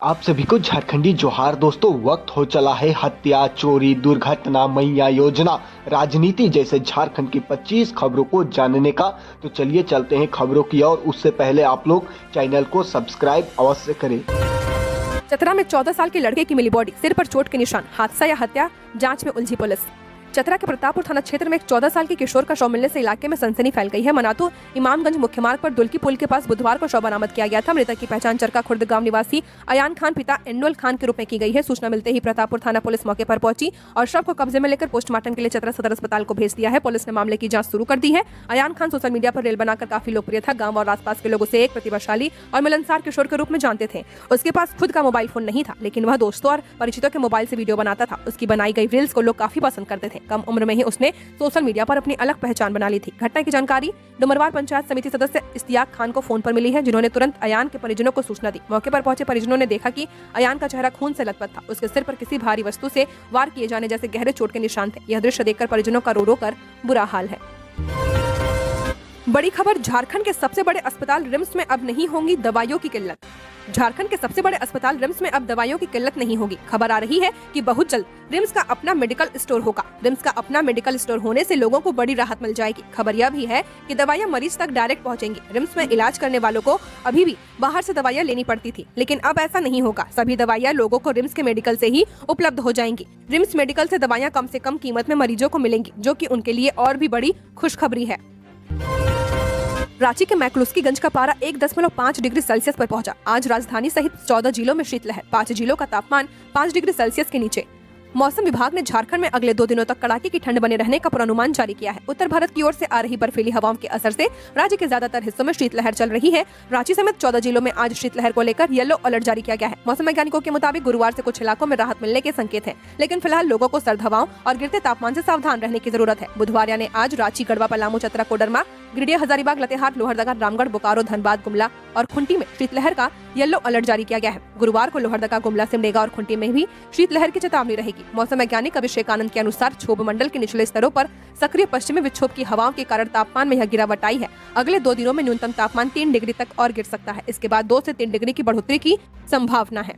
आप सभी को झारखंडी जोहार दोस्तों। वक्त हो चला है हत्या, चोरी, दुर्घटना, मैया योजना, राजनीति जैसे झारखंड की 25 खबरों को जानने का। तो चलिए चलते हैं खबरों की ओर। उससे पहले आप लोग चैनल को सब्सक्राइब अवश्य करें। चतरा में 14 साल के लड़के की मिली बॉडी, सिर पर चोट के निशान, हादसा या हत्या, जांच में उलझी पुलिस। चतरा के प्रतापपुर थाना क्षेत्र में एक 14 साल के किशोर का शव मिलने से इलाके में सनसनी फैल गई है। मनातू इमामगंज मुख्य मार्ग पर दुल्की पुल के पास बुधवार को शव बरामद किया गया था। मृतक की पहचान चरका खुर्द गांव निवासी अयान खान पिता एनुअल खान के रूप में की गई है। सूचना मिलते ही प्रतापपुर थाना पुलिस मौके पर पहुंची और शव को कब्जे में लेकर पोस्टमार्टम के लिए चतरा सदर अस्पताल को भेज दिया है। पुलिस ने मामले की जाँच शुरू कर दी है। अयान खान सोशल मीडिया पर रील बनाकर काफी लोकप्रिय था। गाँव और आसपास के लोगों से एक प्रतिभाशाली और मिलनसार किशोर के रूप में जानते थे। उसके पास खुद का मोबाइल फोन नहीं था, लेकिन वह दोस्तों और परिचितों के मोबाइल से वीडियो बनाता था। उसकी बनाई गई रील्स को लोग काफी पसंद करते थे। कम उम्र में ही उसने सोशल मीडिया पर अपनी अलग पहचान बना ली थी। घटना की जानकारी डुमरवार पंचायत समिति सदस्य इश्तियाक खान को फोन पर मिली है, जिन्होंने तुरंत अयान के परिजनों को सूचना दी। मौके पर पहुंचे परिजनों ने देखा कि अयान का चेहरा खून से लथपथ था। उसके सिर पर किसी भारी वस्तु से वार किए जाने जैसे गहरे चोट के निशान थे। यह दृश्य देखकर परिजनों का रो रो कर बुरा हाल है। बड़ी खबर, झारखंड के सबसे बड़े अस्पताल रिम्स में अब नहीं होंगी दवाइयों की किल्लत। झारखंड के सबसे बड़े अस्पताल रिम्स में अब दवाइयों की किल्लत नहीं होगी। खबर आ रही है कि बहुत जल्द रिम्स का अपना मेडिकल स्टोर होगा। रिम्स का अपना मेडिकल स्टोर होने से लोगों को बड़ी राहत मिल जाएगी। खबर यह भी है कि दवाइयां मरीज तक डायरेक्ट पहुंचेंगी। रिम्स में इलाज करने वालों को अभी भी बाहर से दवाइयां लेनी पड़ती थी, लेकिन अब ऐसा नहीं होगा। सभी दवाइयां लोगों को रिम्स के मेडिकल से ही उपलब्ध हो जाएंगी। रिम्स मेडिकल से दवाइयां कम से कम कीमत में मरीजों को मिलेंगी, जो कि उनके लिए और भी बड़ी खुशखबरी है। रांची के मैक्लुस्कीगंज का पारा 1.5 डिग्री सेल्सियस पर पहुंचा। आज राजधानी सहित 14 जिलों में शीतलहर, 5 जिलों का तापमान 5 डिग्री सेल्सियस के नीचे। मौसम विभाग ने झारखंड में अगले 2 दिनों तक कड़ाके की ठंड बने रहने का पूर्वानुमान जारी किया है। उत्तर भारत की ओर से आ रही बर्फीली हवाओं के असर से राज्य के ज्यादातर हिस्सों में शीतलहर चल रही है। रांची समेत 14 जिलों में आज शीतलहर को लेकर येलो अलर्ट जारी किया गया है। मौसम वैज्ञानिकों के मुताबिक गुरुवार से कुछ इलाकों में राहत मिलने के संकेत हैं, लेकिन फिलहाल लोगों को सर्द हवाओं और गिरते तापमान से सावधान रहने की जरूरत है। बुधवार यानी आज रांची, गढ़वा, पलामू, चतरा, कोडरमा, गिरिडीह, हजारीबाग, लातेहार, लोहरदगा, रामगढ़, बोकारो, धनबाद, गुमला और खुंटी में शीतलहर का येलो अलर्ट जारी किया गया है। गुरुवार को लोहरदगा, गुमला, सिमडेगा और खुंटी में भी शीतलहर की चेतावनी रहेगी। मौसम वैज्ञानिक अभिषेक आनंद के अनुसार क्षोभ मंडल के निचले स्तरों पर सक्रिय पश्चिमी विक्षोभ की हवाओं के कारण तापमान में यह गिरावट आई है। अगले 2 दिनों में न्यूनतम तापमान 3 डिग्री तक और गिर सकता है। इसके बाद 2 से 3 डिग्री की बढ़ोतरी की संभावना है।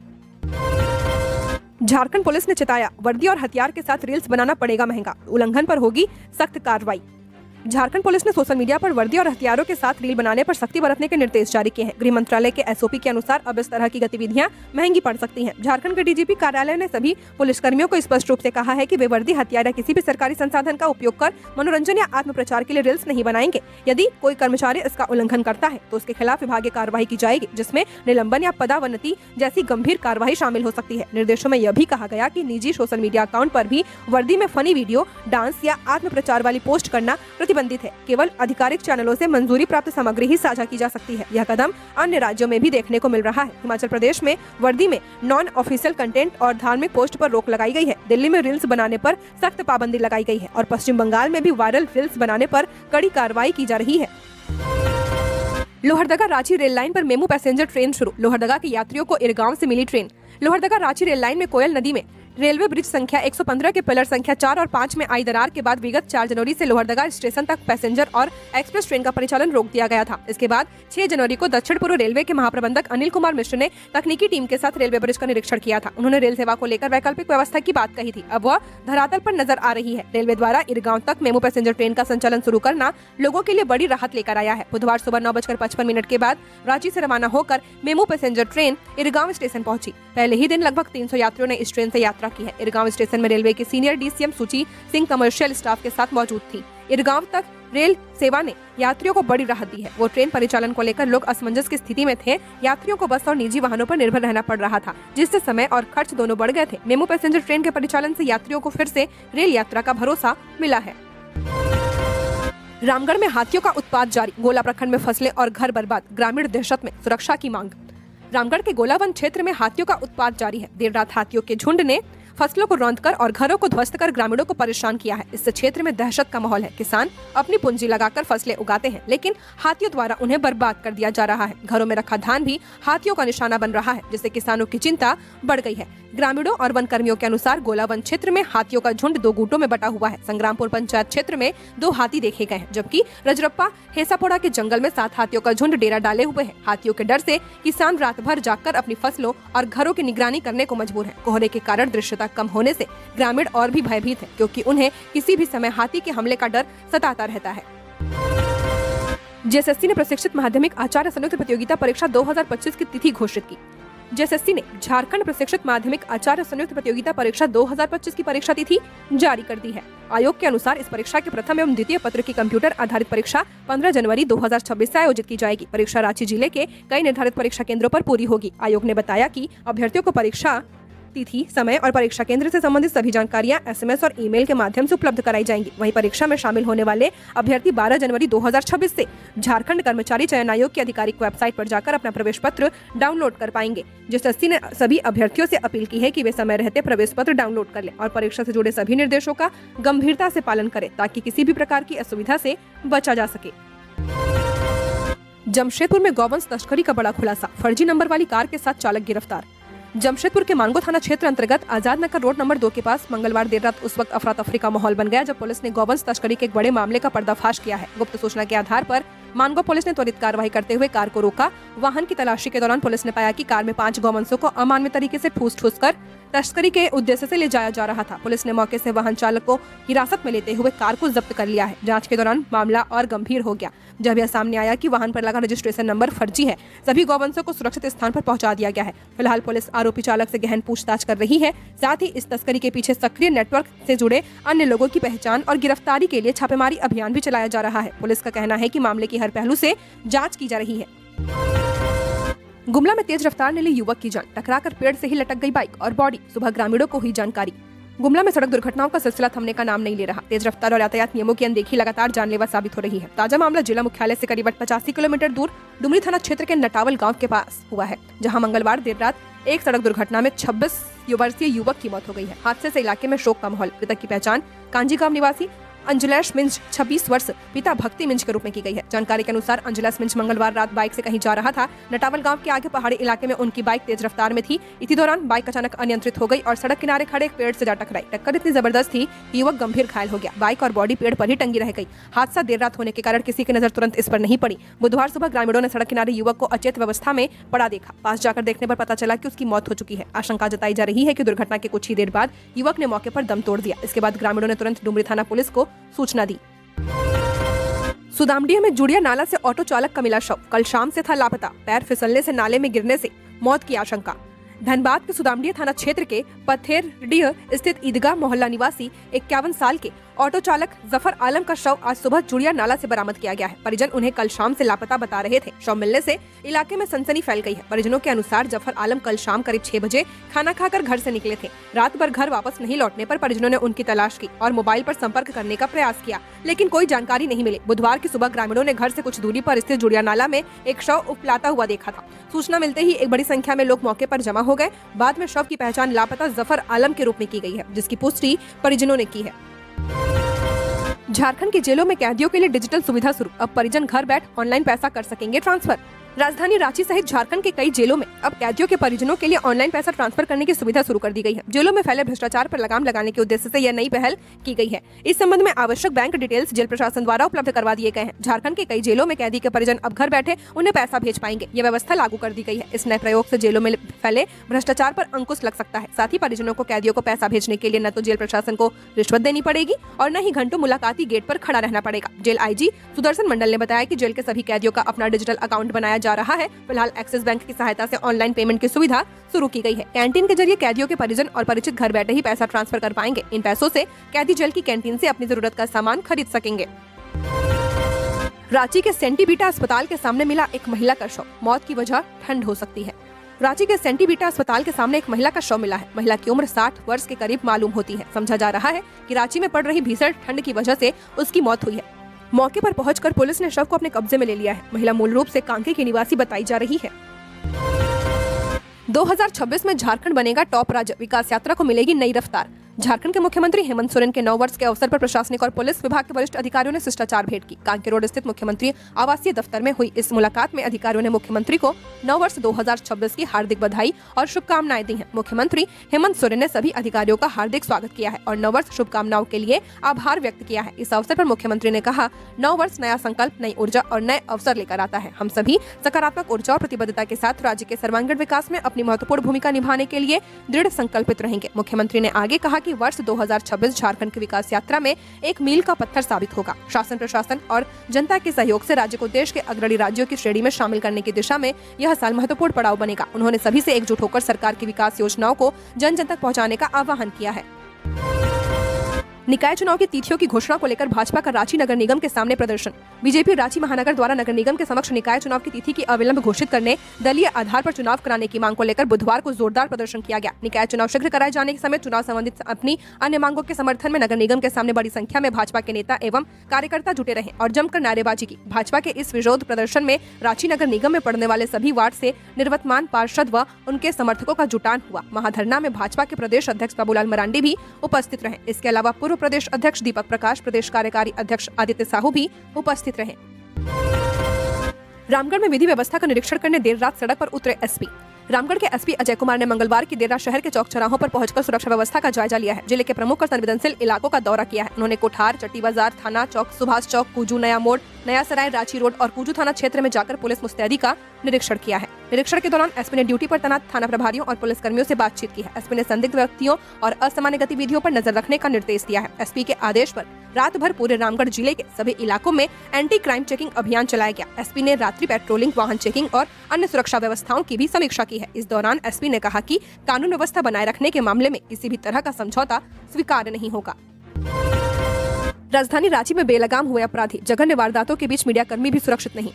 झारखंड पुलिस ने चेताया, वर्दी और हथियार के साथ रील्स बनाना पड़ेगा महंगा, उल्लंघन पर होगी सख्त कार्रवाई। झारखंड पुलिस ने सोशल मीडिया पर वर्दी और हथियारों के साथ रील बनाने पर सख्ती बरतने के निर्देश जारी किए हैं। गृह मंत्रालय के एसओपी के अनुसार अब इस तरह की गतिविधियां महंगी पड़ सकती हैं। झारखंड के डीजीपी कार्यालय ने सभी पुलिसकर्मियों को स्पष्ट रूप से कहा है कि वे वर्दी, हथियार या किसी भी सरकारी संसाधन का उपयोग कर मनोरंजन या आत्म प्रचार के लिए रील्स नहीं बनाएंगे। यदि कोई कर्मचारी इसका उल्लंघन करता है तो उसके खिलाफ विभागीय कार्रवाई की जाएगी, जिसमें निलंबन या पदावनति जैसी गंभीर कार्रवाई शामिल हो सकती है। निर्देशों में यह भी कहा गया कि निजी सोशल मीडिया अकाउंट पर भी वर्दी में फनी वीडियो, डांस या आत्म प्रचार वाली पोस्ट करना प्रतिबंधित है। केवल आधिकारिक चैनलों से मंजूरी प्राप्त सामग्री ही साझा की जा सकती है। यह कदम अन्य राज्यों में भी देखने को मिल रहा है। हिमाचल प्रदेश में वर्दी में नॉन ऑफिशियल कंटेंट और धार्मिक पोस्ट पर रोक लगाई गई है। दिल्ली में रील्स बनाने पर सख्त पाबंदी लगाई गई है और पश्चिम बंगाल में भी वायरल रील्स बनाने पर कड़ी कार्रवाई की जा रही है। लोहरदगा रांची रेल लाइन पर मेमू पैसेंजर ट्रेन शुरू। लोहरदगा के यात्रियों को इरगांव से मिली train. Lohardaga Ranchi rail line में कोयल नदी में रेलवे ब्रिज संख्या 115 के पिलर संख्या 4 और 5 में आई दरार के बाद विगत 4 जनवरी से लोहरदगा स्टेशन तक पैसेंजर और एक्सप्रेस ट्रेन का परिचालन रोक दिया गया था। इसके बाद 6 जनवरी को दक्षिण पूर्व रेलवे के महाप्रबंधक अनिल कुमार मिश्र ने तकनीकी टीम के साथ रेलवे ब्रिज का निरीक्षण किया था। उन्होंने रेल सेवा को लेकर वैकल्पिक व्यवस्था की बात कही थी। अब वह धरातल पर नजर आ रही है। रेलवे द्वारा इरगांव तक मेमू पैसेंजर ट्रेन का संचालन शुरू करना लोगों के लिए बड़ी राहत लेकर आया है। बुधवार सुबह 9:55 के बाद रांची से रवाना होकर मेमू पैसेंजर ट्रेन इरगांव स्टेशन पहुंची। पहले ही दिन लगभग 300 यात्रियों ने इस ट्रेन से यात्रा की है। इरगांव स्टेशन में रेलवे के सीनियर डीसीएम सुची सिंह कमर्शियल स्टाफ के साथ मौजूद थी। इरगांव तक रेल सेवा ने यात्रियों को बड़ी राहत दी है। वो ट्रेन परिचालन को लेकर लोग असमंजस की स्थिति में थे। यात्रियों को बस और निजी वाहनों पर निर्भर रहना पड़ रहा था, जिससे समय और खर्च दोनों बढ़ गए थे। मेमू पैसेंजर ट्रेन के परिचालन से यात्रियों को फिर से रेल यात्रा का भरोसा मिला है। रामगढ़ में हाथियों का उत्पात जारी। गोला प्रखंड में फसलें और घर बर्बाद, ग्रामीण दहशत में, सुरक्षा की मांग। रामगढ़ के गोलावन क्षेत्र में हाथियों का उत्पात जारी है। देर रात हाथियों के झुंड ने फसलों को रौंदकर और घरों को ध्वस्त कर ग्रामीणों को परेशान किया है। इससे क्षेत्र में दहशत का माहौल है। किसान अपनी पूंजी लगाकर फसलें उगाते हैं, लेकिन हाथियों द्वारा उन्हें बर्बाद कर दिया जा रहा है। घरों में रखा धान भी हाथियों का निशाना बन रहा है, जिससे किसानों की चिंता बढ़ गई है। ग्रामीणों और वन कर्मियों के अनुसार गोला वन क्षेत्र में हाथियों का झुंड 2 गुटों में बटा हुआ है। संग्रामपुर पंचायत क्षेत्र में 2 हाथी देखे गए हैं, जबकि रजरप्पा हेसापोड़ा के जंगल में 7 हाथियों का झुंड डेरा डाले हुए है। हाथियों के डर से किसान रात भर जागकर अपनी फसलों और घरों की निगरानी करने को मजबूर है। कोहरे के कारण दृश्यता कम होने से ग्रामीण और भी भयभीत है, क्योंकि उन्हें किसी भी समय हाथी के हमले का डर सताता रहता है। जेएसएससी ने प्रशिक्षित माध्यमिक आचार्य संयुक्त प्रतियोगिता परीक्षा 2025 की तिथि घोषित की। जेएसएससी ने झारखंड प्रशिक्षित माध्यमिक आचार्य संयुक्त प्रतियोगिता परीक्षा 2025 की परीक्षा तिथि जारी कर दी है। आयोग के अनुसार इस परीक्षा के प्रथम एवं द्वितीय पत्र की कंप्यूटर आधारित परीक्षा 15 जनवरी 2026 से आयोजित की जाएगी। परीक्षा रांची जिले के कई निर्धारित परीक्षा केंद्रों पर पूरी होगी। आयोग ने बताया कि अभ्यर्थियों को परीक्षा तिथि, समय और परीक्षा केंद्र से संबंधित सभी जानकारियां एसएमएस और ईमेल के माध्यम से उपलब्ध कराई जाएंगी। वहीं परीक्षा में शामिल होने वाले अभ्यर्थी 12 जनवरी 2026 से झारखंड कर्मचारी चयन आयोग की आधिकारिक वेबसाइट पर जाकर अपना प्रवेश पत्र डाउनलोड कर पाएंगे। जेएसएससी ने सभी अभ्यर्थियों से अपील की है कि वे समय रहते प्रवेश पत्र डाउनलोड कर लें और परीक्षा से जुड़े सभी निर्देशों का गंभीरता से पालन करें, ताकि किसी भी प्रकार की असुविधा से बचा जा सके। जमशेदपुर में गौवंश तस्करी का बड़ा खुलासा, फर्जी नंबर वाली कार के साथ चालक गिरफ्तार। जमशेदपुर के मानगो थाना क्षेत्र अंतर्गत आजाद नगर रोड नंबर 2 के पास मंगलवार देर रात उस वक्त अफरा तफरी का माहौल बन गया, जब पुलिस ने गौवंश तस्करी के एक बड़े मामले का पर्दाफाश किया है। गुप्त सूचना के आधार पर मानगो पुलिस ने त्वरित कार्रवाई करते हुए कार को रोका। वाहन की तलाशी के दौरान पुलिस ने पाया कि कार में 5 गौवंशों को अमानवीय तरीके से ठूस कर तस्करी के उद्देश्य से ले जाया जा रहा था। पुलिस ने मौके से वाहन चालक को हिरासत में लेते हुए कार को जब्त कर लिया है। जांच के दौरान मामला और गंभीर हो गया, जब यह सामने आया कि वाहन पर लगा रजिस्ट्रेशन नंबर फर्जी है। सभी गौवंशों को सुरक्षित स्थान पर पहुंचा दिया गया है। फिलहाल पुलिस आरोपी चालक से गहन पूछताछ कर रही है। साथ ही इस तस्करी के पीछे सक्रिय नेटवर्क से जुड़े अन्य लोगों की पहचान और गिरफ्तारी के लिए छापेमारी अभियान भी चलाया जा रहा है। पुलिस का कहना है कि मामले की हर पहलू से जांच की जा रही है। गुमला में तेज रफ्तार ने ली युवक की जान, टकराकर पेड़ से ही लटक गई बाइक और बॉडी। सुबह ग्रामीणों को हुई जानकारी। गुमला में सड़क दुर्घटनाओं का सिलसिला थमने का नाम नहीं ले रहा। तेज रफ्तार और यातायात नियमों की अनदेखी लगातार जानलेवा साबित हो रही है। ताजा मामला जिला मुख्यालय से करीब 85 किलोमीटर दूर डुमरी थाना क्षेत्र के नटावल गांव के पास हुआ है, जहां मंगलवार देर रात एक सड़क दुर्घटना में 26 वर्षीय युवक की मौत हो गई है। हादसे से इलाके में शोक का माहौल। मृतक की पहचान कांजी गांव निवासी अंजुलेश मिंज 26 वर्ष पिता भक्ति मिंज के रूप में की गई है। जानकारी के अनुसार अंजुलेश मिंज मंगलवार रात बाइक से कहीं जा रहा था। नटावल गांव के आगे पहाड़ी इलाके में उनकी बाइक तेज रफ्तार में थी। इसी दौरान बाइक अचानक अनियंत्रित हो गई और सड़क किनारे खड़े एक पेड़ से जा टकराई। टक्कर इतनी जबरदस्त थी कि युवक गंभीर घायल हो गया। बाइक और बॉडी पेड़ पर ही टंगी रह गई। हादसा देर रात होने के कारण किसी की नजर तुरंत इस पर नहीं पड़ी। बुधवार सुबह ग्रामीणों ने सड़क किनारे युवक को अचेत अवस्था में पड़ा देखा। पास जाकर देखने पर पता चला कि उसकी मौत हो चुकी है। आशंका जताई जा रही है कि दुर्घटना के कुछ ही देर बाद युवक ने मौके पर दम तोड़ दिया। इसके बाद ग्रामीणों ने तुरंत डुमरी थाना पुलिस को सूचना दी। सुदामडीह में जुड़िया नाला से ऑटो चालक का मिला शव, कल शाम से था लापता। पैर फिसलने से नाले में गिरने से मौत की आशंका। धनबाद के सुदामडीह थाना क्षेत्र के पथेरडीह स्थित ईदगाह मोहल्ला निवासी 51 साल के ऑटो चालक जफर आलम का शव आज सुबह जुड़िया नाला से बरामद किया गया है। परिजन उन्हें कल शाम से लापता बता रहे थे। शव मिलने से इलाके में सनसनी फैल गई है। परिजनों के अनुसार जफर आलम कल शाम करीब 6 बजे खाना खाकर घर से निकले थे। रात भर घर वापस नहीं लौटने पर परिजनों ने उनकी तलाश की और मोबाइल पर संपर्क करने का प्रयास किया, लेकिन कोई जानकारी नहीं मिली। बुधवार की सुबह ग्रामीणों ने घर से कुछ दूरी पर स्थित जुड़िया नाला में एक शव उपलाता हुआ देखा था। सूचना मिलते ही एक बड़ी संख्या में लोग मौके पर जमा हो गए। बाद में शव की पहचान लापता जफर आलम के रूप में की गई है, जिसकी पुष्टि परिजनों ने की है। झारखंड की जेलों में कैदियों के लिए डिजिटल सुविधा शुरू, अब परिजन घर बैठ ऑनलाइन पैसा कर सकेंगे ट्रांसफर। राजधानी रांची सहित झारखंड के कई जेलों में अब कैदियों के परिजनों के लिए ऑनलाइन पैसा ट्रांसफर करने की सुविधा शुरू कर दी गई है। जेलों में फैले भ्रष्टाचार पर लगाम लगाने के उद्देश्य से यह नई पहल की गई है। इस संबंध में आवश्यक बैंक डिटेल्स जेल प्रशासन द्वारा उपलब्ध करवा दिए गए हैं। झारखंड के कई जेलों में कैदी के परिजन अब घर बैठे उन्हें पैसा भेज पाएंगे। यह व्यवस्था लागू कर दी गई है। इस नए प्रयोग से जेलों में फैले भ्रष्टाचार पर अंकुश लग सकता है। साथ ही परिजनों को कैदियों को पैसा भेजने के लिए न तो जेल प्रशासन को रिश्वत देनी पड़ेगी और न ही घंटों मुलाकाती गेट पर खड़ा रहना पड़ेगा। जेल आईजी सुदर्शन मंडल ने बताया कि जेल के सभी कैदियों का अपना डिजिटल अकाउंट बनाया जा रहा है। फिलहाल एक्सिस बैंक की सहायता से ऑनलाइन पेमेंट की सुविधा शुरू की गई है। कैंटीन के जरिए कैदियों के परिजन और परिचित घर बैठे ही पैसा ट्रांसफर कर पाएंगे। इन पैसों से कैदी जेल की कैंटीन से अपनी जरूरत का सामान खरीद सकेंगे। रांची के सेंटी बीटा अस्पताल के सामने मिला एक महिला का शव, मौत की वजह ठंड हो सकती है। रांची के सेंटी बीटा अस्पताल के सामने एक महिला का शव मिला है। महिला की उम्र 60 वर्ष के करीब मालूम होती है। समझा जा रहा है कि रांची में पड़ रही भीषण ठंड की वजह से उसकी मौत हुई है। मौके पर पहुंचकर पुलिस ने शव को अपने कब्जे में ले लिया है। महिला मूल रूप से कांके की निवासी बताई जा रही है। 2026 में झारखंड बनेगा टॉप राज्य, विकास यात्रा को मिलेगी नई रफ्तार। झारखंड के मुख्यमंत्री हेमंत सोरेन के 9 वर्ष के अवसर पर प्रशासनिक और पुलिस विभाग के वरिष्ठ अधिकारियों ने शिष्टाचार भेंट की। कांके रोड स्थित मुख्यमंत्री आवासीय दफ्तर में हुई इस मुलाकात में अधिकारियों ने मुख्यमंत्री को 9 वर्ष 2026 की हार्दिक बधाई और शुभकामनाएं दी हैं। मुख्यमंत्री हेमंत सोरेन ने सभी अधिकारियों का हार्दिक स्वागत किया है और 9 वर्ष शुभकामनाओं के लिए आभार व्यक्त किया है। इस अवसर पर मुख्यमंत्री ने कहा, 9 वर्ष नया संकल्प, नई ऊर्जा और नए अवसर लेकर आता है। हम सभी सकारात्मक ऊर्जा और प्रतिबद्धता के साथ राज्य के सर्वांगीण विकास में अपनी महत्वपूर्ण भूमिका निभाने के लिए दृढ़ संकल्पित रहेंगे। मुख्यमंत्री ने आगे कहा कि वर्ष 2026 झारखंड की विकास यात्रा में एक मील का पत्थर साबित होगा। शासन, प्रशासन और जनता के सहयोग से राज्य को देश के अग्रणी राज्यों की श्रेणी में शामिल करने की दिशा में यह साल महत्वपूर्ण पड़ाव बनेगा। उन्होंने सभी से एकजुट होकर सरकार की विकास योजनाओं को जन जन तक पहुंचाने का आह्वान किया है। निकाय चुनाव की तिथियों की घोषणा को लेकर भाजपा का रांची नगर निगम के सामने प्रदर्शन। बीजेपी रांची महानगर द्वारा नगर निगम के समक्ष निकाय चुनाव की तिथि की अविलंब घोषित करने, दलीय आधार पर चुनाव कराने की मांग को लेकर बुधवार को जोरदार प्रदर्शन किया गया। निकाय चुनाव शीघ्र कराए जाने के समय चुनाव संबंधित अपनी अन्य मांगों के समर्थन में नगर निगम के सामने बड़ी संख्या में भाजपा के नेता एवं कार्यकर्ता जुटे रहे और जमकर नारेबाजी की। भाजपा के इस विरोध प्रदर्शन में रांची नगर निगम में पड़ने वाले सभी वार्ड से निर्वतमान पार्षद व उनके समर्थकों का जुटान हुआ। महाधरना में भाजपा के प्रदेश अध्यक्ष बाबूलाल मरांडी भी उपस्थित रहे। इसके अलावा पूर्व प्रदेश अध्यक्ष दीपक प्रकाश, प्रदेश कार्यकारी अध्यक्ष आदित्य साहू भी उपस्थित रहे। रामगढ़ में विधि व्यवस्था का निरीक्षण करने देर रात सड़क पर उतरे एसपी। रामगढ़ के एसपी अजय कुमार ने मंगलवार की देर रात शहर के चौक चौराहों पर पहुंचकर सुरक्षा व्यवस्था का जायजा लिया है। जिले के प्रमुख और संवेदनशील इलाकों का दौरा किया है। उन्होंने कोठार, चट्टी बाजार, थाना चौक, सुभाष चौक, कुजू नया मोड़, नया सराय, रांची रोड और कुजू थाना क्षेत्र में जाकर पुलिस मुस्तैदी का निरीक्षण किया है। निरीक्षण के दौरान एसपी ने ड्यूटी पर तैनात थाना प्रभारियों और पुलिस कर्मियों से बातचीत की है। एसपी ने संदिग्ध व्यक्तियों और असामान्य गतिविधियों पर नजर रखने का निर्देश दिया है। एसपी के आदेश पर रात भर पूरे रामगढ़ जिले के सभी इलाकों में एंटी क्राइम चेकिंग अभियान चलाया गया। एसपी ने रात्रि पेट्रोलिंग, वाहन चेकिंग और अन्य सुरक्षा व्यवस्थाओं की भी समीक्षा की है। इस दौरान एसपी ने कहा कि कानून व्यवस्था बनाए रखने के मामले में किसी भी तरह का समझौता स्वीकार्य नहीं होगा। राजधानी रांची में बेलगाम हुए अपराधी, जघन्य वारदातों के बीच मीडिया कर्मी भी सुरक्षित नहीं।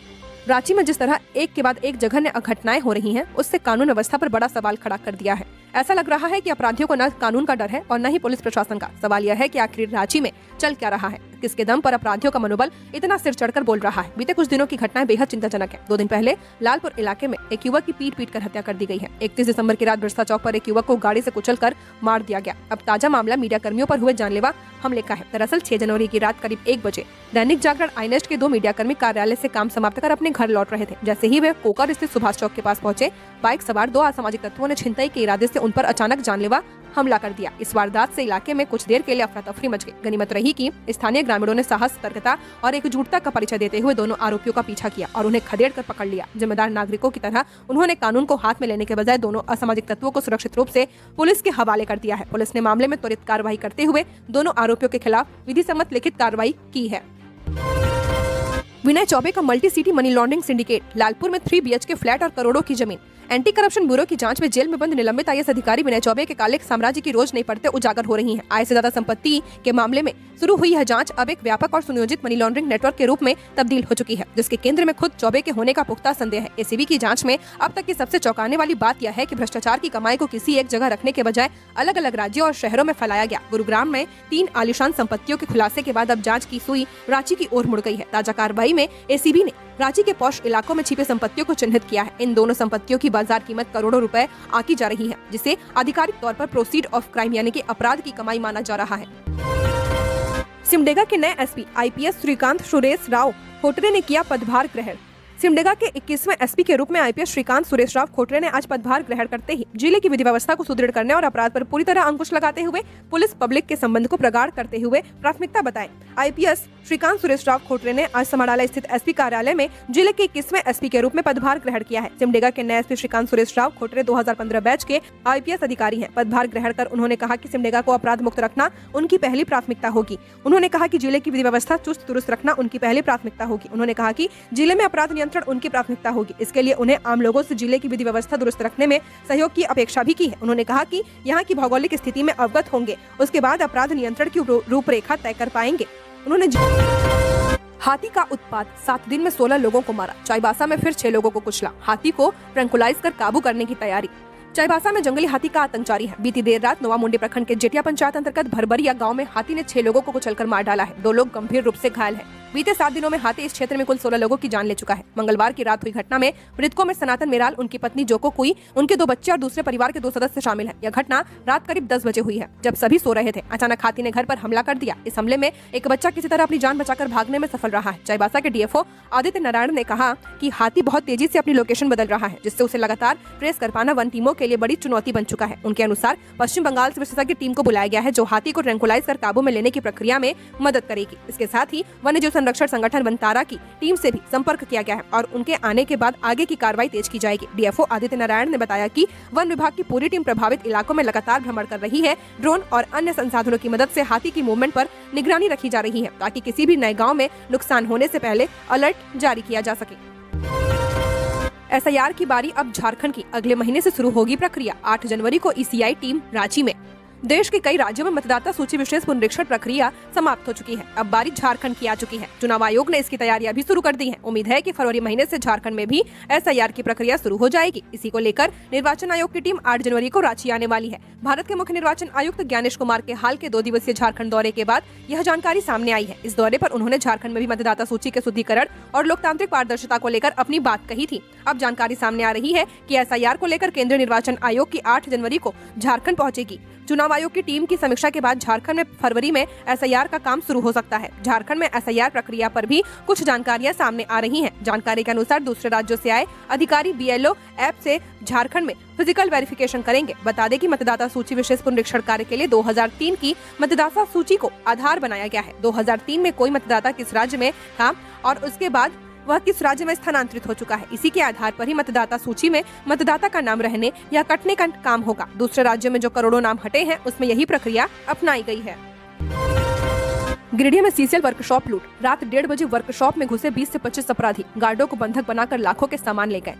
रांची में जिस तरह एक के बाद एक जघन्य घटनाएं हो रही हैं, उससे कानून व्यवस्था पर बड़ा सवाल खड़ा कर दिया है। ऐसा लग रहा है कि अपराधियों को न कानून का डर है और न ही पुलिस प्रशासन का। सवाल यह है कि आखिर रांची में चल क्या रहा है, किसके दम पर अपराधियों का मनोबल इतना सिर चढ़कर बोल रहा है। बीते कुछ दिनों की घटनाएं बेहद चिंताजनक है। 2 दिन पहले लालपुर इलाके में एक युवक की पीट कर हत्या कर दी गई है। 31 दिसंबर की रात बिरसा चौक पर एक युवक को गाड़ी से कुचलकर मार दिया गया। अब ताजा मामला मीडिया कर्मियों पर हुए जानलेवा हमले का है। दरअसल 6 जनवरी की रात करीब 1 बजे दैनिक जागरण आईनेस्ट के 2 मीडिया कर्मी कार्यालय से काम समाप्त कर अपने घर लौट रहे थे। जैसे ही वे कोकर स्थित सुभाष चौक के पास पहुंचे, बाइक सवार 2 असामाजिक तत्वों ने छिनतई के इरादे से उन पर अचानक जानलेवा हमला कर दिया। इस वारदात से इलाके में कुछ देर के लिए अफरा तफरी मच गई। गनीमत रही कि स्थानीय ग्रामीणों ने साहस, सतर्कता और एकजुटता का परिचय देते हुए दोनों आरोपियों का पीछा किया और उन्हें खदेड़ कर पकड़ लिया। जिम्मेदार नागरिकों की तरह उन्होंने कानून को हाथ में लेने के बजाय दोनों असामाजिक तत्वों को सुरक्षित रूप से पुलिस के हवाले कर दिया है। पुलिस ने मामले में त्वरित कार्रवाई करते हुए दोनों आरोपियों के खिलाफ विधि सम्मत लिखित कार्रवाई की है। विनय चौबे का multi city money laundering syndicate, Lalpur में 3 BHK फ्लैट और करोड़ों की जमीन। एंटी करप्शन ब्यूरो की जांच में जेल में बंद निलंबित IAS अधिकारी विनय चौबे के काले साम्राज्य की रोज नई परतें उजागर हो रही हैं। आय से ज्यादा संपत्ति के मामले में शुरू हुई यह जांच अब एक व्यापक और सुनियोजित मनी लॉन्ड्रिंग नेटवर्क के रूप में तब्दील हो चुकी है, जिसके केंद्र में खुद चौबे के होने का पुख्ता संदेह है। ACB की जांच में अब तक की सबसे चौंकाने वाली बात यह है कि भ्रष्टाचार की कमाई को किसी एक जगह रखने के बजाय अलग अलग राज्यों और शहरों में फैलाया गया। गुरुग्राम में 3 आलीशान संपत्तियों के खुलासे के बाद अब जांच की सुई रांची की ओर मुड़ गई है। ताजा कार्रवाई में ACB ने रांची के पौष इलाकों में छिपे संपत्तियों को चिन्हित किया है। इन दोनों संपत्तियों की बाजार कीमत करोड़ों रुपए आंकी जा रही है, जिसे आधिकारिक तौर पर प्रोसीड ऑफ क्राइम यानी कि अपराध की कमाई माना जा रहा है। सिमडेगा के नए एसपी IPS श्रीकांत सुरेश राव खोटरे ने किया पदभार ग्रहण। सिमडेगा के 21वें एसपी के रूप में IPS श्रीकांत सुरेश राव खोटरे ने आज पदभार ग्रहण करते ही जिले की विधि व्यवस्था को सुदृढ़ करने और अपराध पर पूरी तरह अंकुश लगाते हुए पुलिस पब्लिक के संबंध को प्रगाढ़ करते हुए प्राथमिकता बताएं। IPS श्रीकांत सुरेश राव खोटरे ने आज समाडाला स्थित एसपी कार्यालय में जिले के 21वें एसपी के रूप में पदभार ग्रहण किया है। सिमडेगा के नए एसपी श्रीकांत सुरेश राव खोटरे 2015 बैच के IPS अधिकारी हैं। पदभार ग्रहण कर उन्होंने कहा कि सिमडेगा को अपराध मुक्त रखना उनकी पहली प्राथमिकता होगी। उन्होंने कहा कि जिले की विधि व्यवस्था चुस्त दुरुस्त रखना उनकी पहली प्राथमिकता होगी। उन्होंने कहा कि जिले में अपराध नियंत्रण उनकी प्राथमिकता होगी। इसके लिए उन्हें आम लोगों से जिले की विधि व्यवस्था दुरुस्त रखने में सहयोग की अपेक्षा भी की है। उन्होंने कहा कि यहाँ की भौगोलिक स्थिति में अवगत होंगे, उसके बाद अपराध नियंत्रण की रूपरेखा तय कर पाएंगे। उन्होंने हाथी का उत्पात, 7 दिन में 16 लोगों को मारा। चाईबासा में फिर 6 लोगों को कुचला। हाथी को ट्रैंकुलाइज कर काबू करने की तैयारी। चाईबासा में जंगली हाथी का आतंक जारी है। बीती देर रात नोवा मुंडी प्रखंड के जेटिया पंचायत अंतर्गत भरबरिया गांव में हाथी ने 6 लोगों को कुचलकर मार डाला है। 2 लोग गंभीर रूप से घायल हैं। बीते 7 दिनों में हाथी इस क्षेत्र में कुल 16 लोगों की जान ले चुका है। मंगलवार की रात हुई घटना में मृतकों में सनातन मेराल, उनकी पत्नी जोको कुई, उनके 2 बच्चे और दूसरे परिवार के 2 सदस्य शामिल हैं। यह घटना रात करीब 10 बजे हुई है, जब सभी सो रहे थे। अचानक हाथी ने घर पर हमला कर दिया। इस हमले में एक बच्चा किसी तरह अपनी जान बचाकर भागने में सफल रहा है। चाईबासा के डीएफओ आदित्य नारायण ने कहा कि हाथी बहुत तेजी से अपनी लोकेशन बदल रहा है, जिससे उसे लगातार ट्रेस कर पाना वन टीमों के लिए बड़ी चुनौती बन चुका है। उनके अनुसार पश्चिम बंगाल से विशेषज्ञ टीम को बुलाया गया है, जो हाथी को ट्रैंकुलाइज कर काबू में लेने की प्रक्रिया में मदद करेगी। इसके साथ ही वन्य जीव संरक्षण संगठन वनतारा की टीम से भी संपर्क किया गया है और उनके आने के बाद आगे की कार्रवाई तेज की जाएगी। डीएफओ आदित्य नारायण ने बताया कि वन विभाग की पूरी टीम प्रभावित इलाकों में लगातार भ्रमण कर रही है। ड्रोन और अन्य संसाधनों की मदद से हाथी की मूवमेंट पर निगरानी रखी जा रही है, ताकि किसी भी नए गांव में नुकसान होने से पहले अलर्ट जारी किया जा सके। एसआईआर की बारी अब झारखंड की। अगले महीने से शुरू होगी प्रक्रिया। 8 जनवरी को ईसीआई टीम रांची में। देश के कई राज्यों में मतदाता सूची विशेष पुनरीक्षण प्रक्रिया समाप्त हो चुकी है। अब बारी झारखंड की आ चुकी है। चुनाव आयोग ने इसकी तैयारियां भी शुरू कर दी हैं। उम्मीद है कि फरवरी महीने से झारखंड में भी एसआईआर की प्रक्रिया शुरू हो जाएगी। इसी को लेकर निर्वाचन आयोग की टीम 8 जनवरी को रांची आने वाली है। भारत के मुख्य निर्वाचन आयुक्त ज्ञानेश कुमार के हाल के 2 दिवसीय झारखंड दौरे के बाद यह जानकारी सामने आई है। इस दौरे पर उन्होंने झारखंड में भी मतदाता सूची के शुद्धिकरण और लोकतांत्रिक पारदर्शिता को लेकर अपनी बात कही थी। अब जानकारी सामने आ रही है कि एसआईआर को लेकर केंद्रीय निर्वाचन आयोग की 8 जनवरी को झारखंड पहुंचेगी। चुनाव आयोग की टीम की समीक्षा के बाद झारखंड में फरवरी में एसआईआर का काम शुरू हो सकता है। झारखंड में एसआईआर प्रक्रिया पर भी कुछ जानकारियां सामने आ रही हैं। जानकारी के अनुसार दूसरे राज्यों से आए अधिकारी बीएलओ ऐप से झारखंड में फिजिकल वेरिफिकेशन करेंगे। बता दें कि मतदाता सूची विशेष पुनरीक्षण कार्य के लिए 2003 की मतदाता सूची को आधार बनाया गया है। 2003 में कोई मतदाता किस राज्य में था और उसके बाद वह किस राज्य में स्थानांतरित हो चुका है, इसी के आधार पर ही मतदाता सूची में मतदाता का नाम रहने या कटने का काम होगा। दूसरे राज्यों में जो करोड़ों नाम हटे हैं, उसमें यही प्रक्रिया अपनाई गई है। गिरिडीह में सीसीएल वर्कशॉप लूट। रात 1:30 बजे वर्कशॉप में घुसे 20 से 25 अपराधी गार्डों को बंधक बनाकर लाखों के सामान ले गए।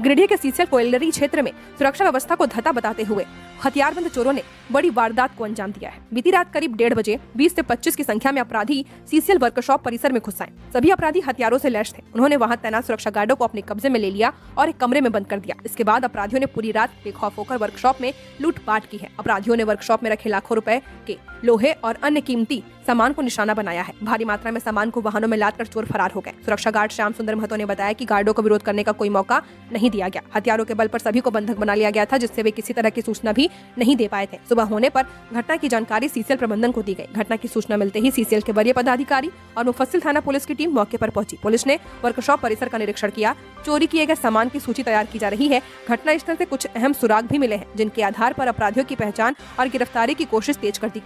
गिरिडीह के सीसीएल कोयलरी क्षेत्र में सुरक्षा व्यवस्था को धता बताते हुए हथियारबंद चोरों ने बड़ी वारदात को अंजाम दिया है। बीती रात करीब 1:30 बजे 20 से 25 की संख्या में अपराधी सीसीएल वर्कशॉप परिसर में घुस आए। सभी अपराधी हथियारों से लैस थे। उन्होंने वहां तैनात सुरक्षा गार्डों को अपने कब्जे में ले लिया और एक कमरे में बंद कर दिया। इसके बाद अपराधियों ने पूरी रात बेखौफ होकर वर्कशॉप में लूटपाट की है। अपराधियों ने वर्कशॉप में रखे लाखों रुपए के लोहे और अन्य कीमती सामान को निशाना बनाया है। भारी मात्रा में सामान को वाहनों में लादकर चोर फरार हो गए। सुरक्षा गार्ड श्याम सुंदर महतो ने बताया कि गार्डों को विरोध करने का कोई मौका नहीं दिया गया। हथियारों के बल पर सभी को बंधक बना लिया गया था, जिससे वे किसी तरह की सूचना भी नहीं दे पाए थे। सुबह होने पर घटना की जानकारी सीसीएल प्रबंधन को दी गई। घटना की सूचना मिलते ही सीसीएल के वरीय पदाधिकारी और मुफस्सिल थाना पुलिस की टीम मौके पर पहुंची। पुलिस ने वर्कशॉप परिसर का निरीक्षण किया। चोरी किए गए सामान की सूची तैयार की जा रही है। घटनास्थल से कुछ अहम सुराग भी मिले हैं, जिनके आधार पर अपराधियों की पहचान और गिरफ्तारी की कोशिश तेज कर दी